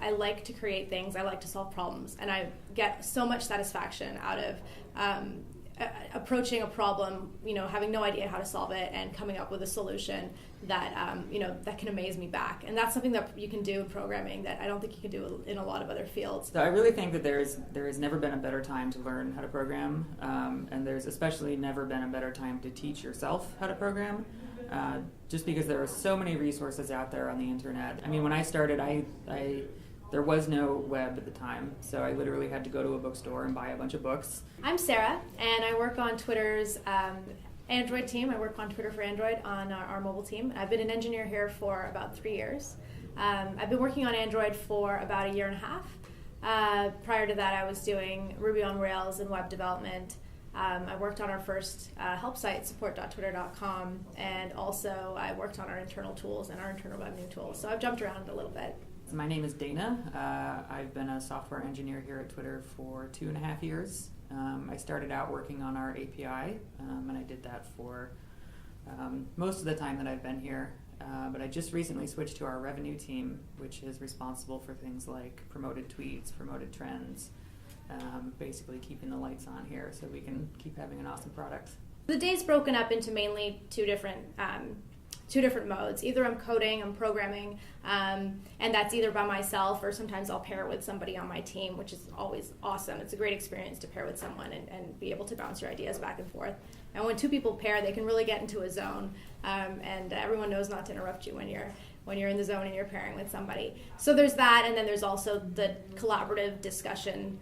I like to create things. I like to solve problems, and I get so much satisfaction out of approaching a problem, having no idea how to solve it and coming up with a solution that that can amaze me back. And that's something that you can do in programming that I don't think you can do in a lot of other fields. So I really think that there has never been a better time to learn how to program, and there's especially never been a better time to teach yourself how to program, just because there are so many resources out there on the internet. I mean, when I started, there was no web at the time, so I literally had to go to a bookstore and buy a bunch of books. I'm Sara, and I work on Twitter's Android team. I work on Twitter for Android on our mobile team. I've been an engineer here for about 3 years. I've been working on Android for about a year and a half. Prior to that, I was doing Ruby on Rails and web development. I worked on our first help site, support.twitter.com, and also I worked on our internal tools and our internal revenue tools. So I've jumped around a little bit. My name is Dana. I've been a software engineer here at Twitter for 2.5 years. I started out working on our API, and I did that for most of the time that I've been here. But I just recently switched to our revenue team, which is responsible for things like promoted tweets, promoted trends, basically keeping the lights on here so we can keep having an awesome product. The day's broken up into mainly two different modes. Either I'm coding, I'm programming, and that's either by myself or sometimes I'll pair with somebody on my team, which is always awesome. It's a great experience to pair with someone and be able to bounce your ideas back and forth. And when two people pair, they can really get into a zone, and everyone knows not to interrupt you when you're in the zone and you're pairing with somebody. So there's that, and then there's also the collaborative discussion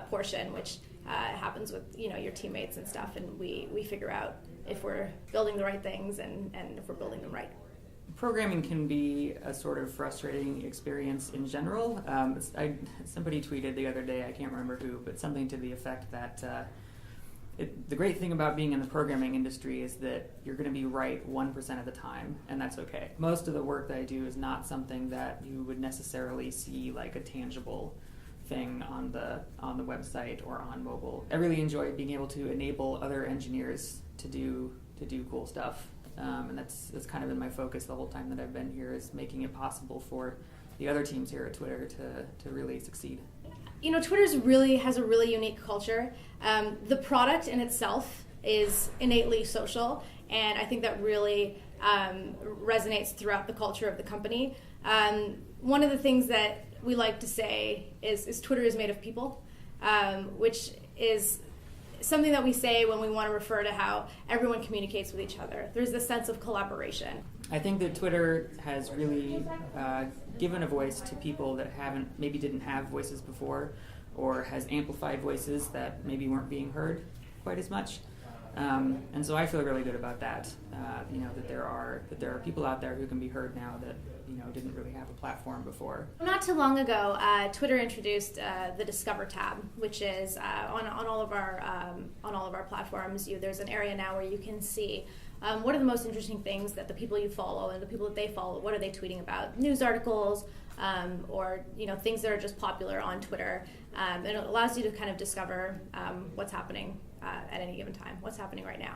portion, which happens with your teammates and stuff, and we figure out if we're building the right things and if we're building them right. Programming can be a sort of frustrating experience in general. Somebody tweeted the other day, I can't remember who, but something to the effect that the great thing about being in the programming industry is that you're going to be right 1% of the time, and that's okay. Most of the work that I do is not something that you would necessarily see like a tangible thing on the website or on mobile. I really enjoy being able to enable other engineers to do cool stuff, and that's kind of been my focus the whole time that I've been here, is making it possible for the other teams here at Twitter to really succeed. Twitter has a really unique culture. The product in itself is innately social, and I think that really resonates throughout the culture of the company. One of the things that we like to say is Twitter is made of people, which is something that we say when we want to refer to how everyone communicates with each other. There's this sense of collaboration. I think that Twitter has really given a voice to people that maybe didn't have voices before, or has amplified voices that maybe weren't being heard quite as much. And so I feel really good about that. That there are people out there who can be heard now that didn't really have a platform before. Not too long ago, Twitter introduced the Discover tab, which is on all of our platforms. There's an area now where you can see what are the most interesting things that the people you follow and the people that they follow, what are they tweeting about? News articles, or things that are just popular on Twitter. And it allows you to kind of discover what's happening at any given time, what's happening right now.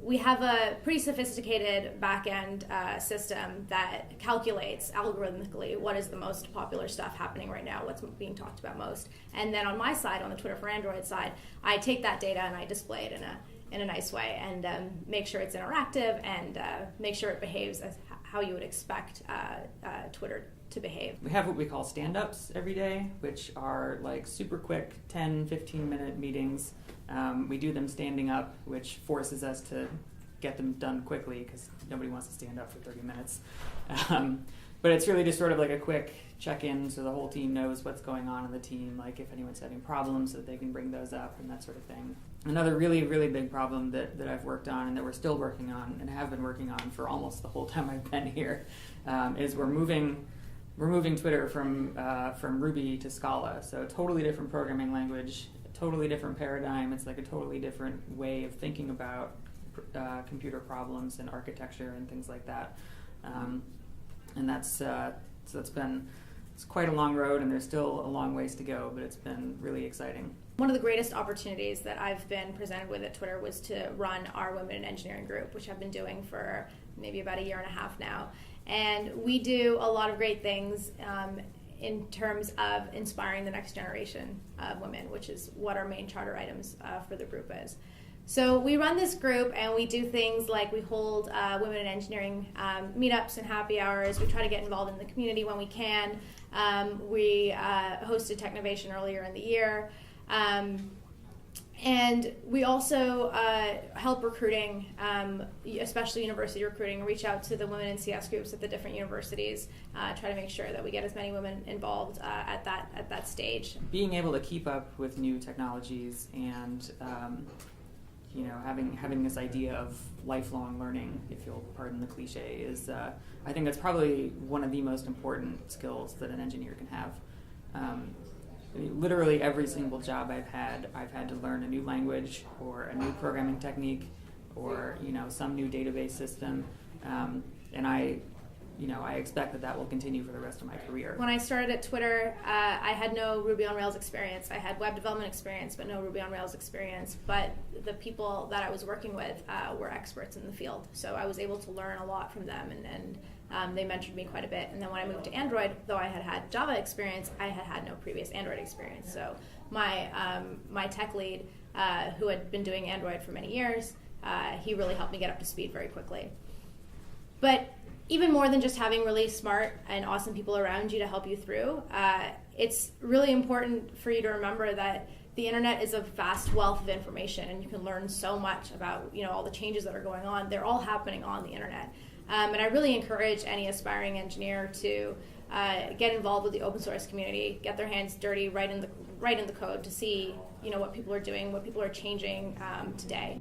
We have a pretty sophisticated back-end system that calculates algorithmically what is the most popular stuff happening right now, what's being talked about most. And then on my side, on the Twitter for Android side, I take that data and I display it in a nice way and make sure it's interactive and make sure it behaves as how you would expect Twitter to behave. We have what we call stand-ups every day, which are like super quick 10, 15-minute meetings. We do them standing up, which forces us to get them done quickly because nobody wants to stand up for 30 minutes. But it's really just sort of like a quick check-in so the whole team knows what's going on in the team, like if anyone's having problems so that they can bring those up and that sort of thing. Another really, really big problem that I've worked on and that we're still working on and have been working on for almost the whole time I've been here is we're moving Twitter from Ruby to Scala. So a totally different programming language, a totally different paradigm. It's like a totally different way of thinking about computer problems and architecture and things like that. And it's quite a long road, and there's still a long ways to go, but it's been really exciting. One of the greatest opportunities that I've been presented with at Twitter was to run our Women in Engineering group, which I've been doing for maybe about a year and a half now. And we do a lot of great things in terms of inspiring the next generation of women, which is what our main charter items for the group is. So we run this group and we do things like we hold women in engineering meetups and happy hours. We try to get involved in the community when we can. We hosted Technovation earlier in the year. And we also help recruiting, especially university recruiting, reach out to the women in CS groups at the different universities, try to make sure that we get as many women involved at that stage. Being able to keep up with new technologies and having this idea of lifelong learning, if you'll pardon the cliche, is I think that's probably one of the most important skills that an engineer can have. Literally every single job I've had to learn a new language or a new programming technique or some new database system, and I expect that will continue for the rest of my career. When I started at Twitter, I had no Ruby on Rails experience. I had web development experience, but no Ruby on Rails experience. But the people that I was working with were experts in the field, so I was able to learn a lot from them, and they mentored me quite a bit. And then when I moved to Android, though I had Java experience, I had no previous Android experience. So my tech lead, who had been doing Android for many years, he really helped me get up to speed very quickly. But even more than just having really smart and awesome people around you to help you through, it's really important for you to remember that the internet is a vast wealth of information, and you can learn so much about all the changes that are going on. They're all happening on the internet. And I really encourage any aspiring engineer to get involved with the open source community, get their hands dirty right in the code to see what people are doing, what people are changing today.